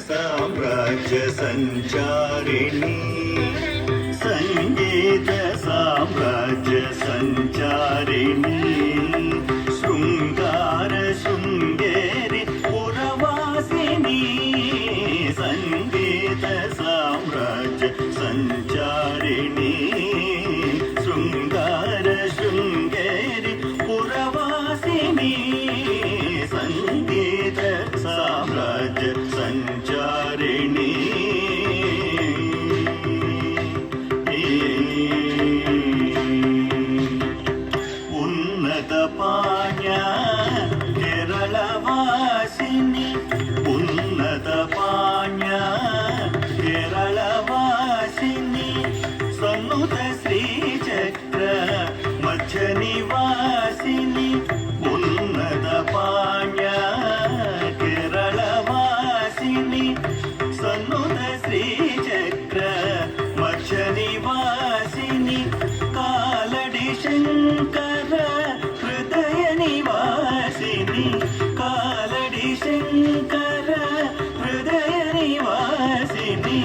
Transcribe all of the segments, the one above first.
साम्राज्य संचारिणी संगीत साम्राज्य संचारिणी शृंगार शृंगेरी पुरवासिनी संगीत साम्राज्य संचारिणी शृंगार शृंगेरी पुरवासिनी संगीत साम्राज्य संचारिणी उन्नत पाण्या केरळवासिनी उन्नत पाण्या केरळवासिनी सन्नुत श्रीचक्र मध्यनिवासिनी उन्नत पाण्या केरळवासिनी सन्नुत श्रीचक्र मध्यनिवासिनी कालडी शंकर हृदय निवासिनी कालडी शंकर हृदय निवासिनी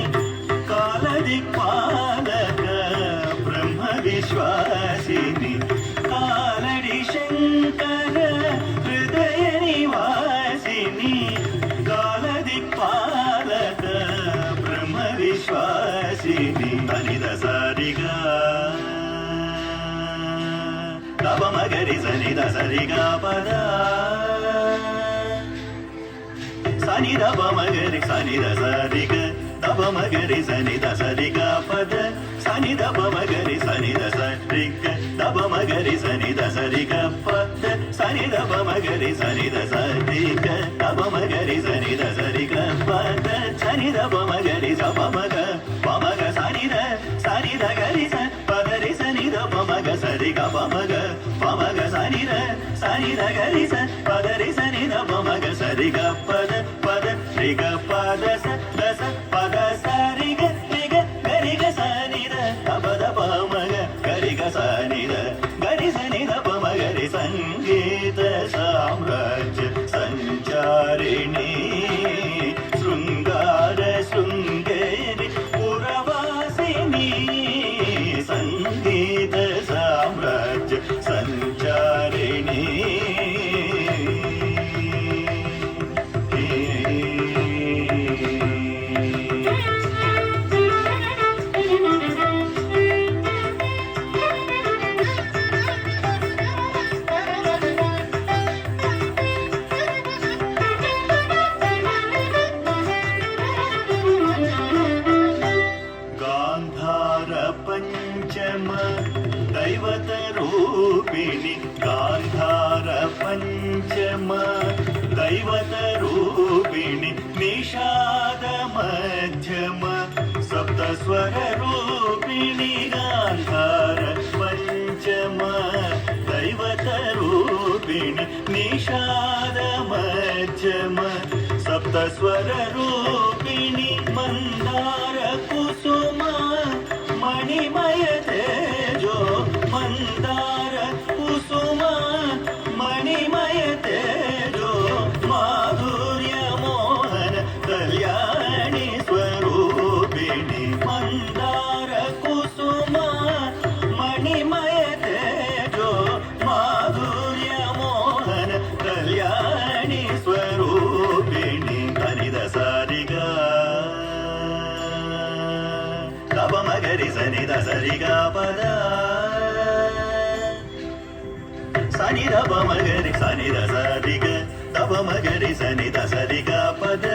कालदिक्पालक ब्रह्म विश्वासिनी कालडी शंकर हृदय निवासिनी कालदिक्पालक ब्रह्म विश्वासिनी तनिद सारिगा तब मगरि सनिद सरिगा पद सनि दब मगरि सनिद सरिग तब मगरि सनिद सरिगा पद सनि दब मगरि सनिद सरिग तब मगरि सनिद सरिग पद सनि दब मगरि सनिद सरिग तब मगरि सनिद सरिग पद सनि दब मगरि स पमग पमग सनि द गरि स पदरि सनि द पमग सरि ग पमग सनि द गरि स पदरि सनि द पमग सरि ग पद रि ग पद स पद सरि ग गरि ग सनि द तब द पमग गरि ग सनि द गरि सनि द पमगरि संगीत साम्राज्य संचारिणी शृंगार शृंगेरी पुरवासिनी संगीत साम्राज्य संचारिणी पंचम दैवत रूपिणी गांधार पंचम दैवत रूपिणी निषाद मध्यम सप्तस्वर रूपिणी गांधार पंचम दैवत रूपिणी निषाद मध्यम सप्तस्वर रूपिणी मंदार कुसुम मणिमय तेजो मंदार कुसुम मणिमय तेजो माधुर्य मोहन कल्याणी स्वरूपिणी मंदार कुसुम मणिमय तेजो माधुर्य मोहन कल्याणी स्वरूपिणी तनिद सारिगा तब मगरि सनि द सरि ग पद सनि द मगरि सनि द सरि ग तब मगरि सनि द सरि ग पद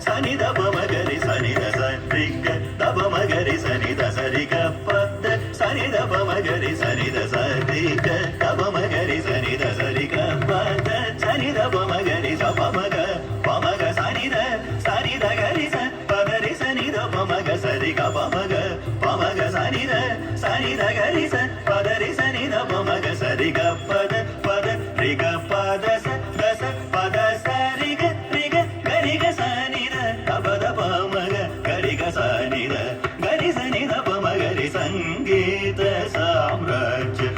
सनि द मगरि सनि द सरि ग तब मगरि सनि द सरि ग पद सनि द मगरि सनि द सरि ग तब मगरि सनि द सरि ग पद सनि द मगरि स पमग पमग सनि द गरि स पदरि सनि द पमग सरि ग पमग पमग सनि द गरि स पदरि सनि द पमग सरि ग पद रि ग पद स पद सरि ग गरि ग सनि द तब द पमग गरि ग सनि द गरि सनि द पमगरि संगीत साम्राज्य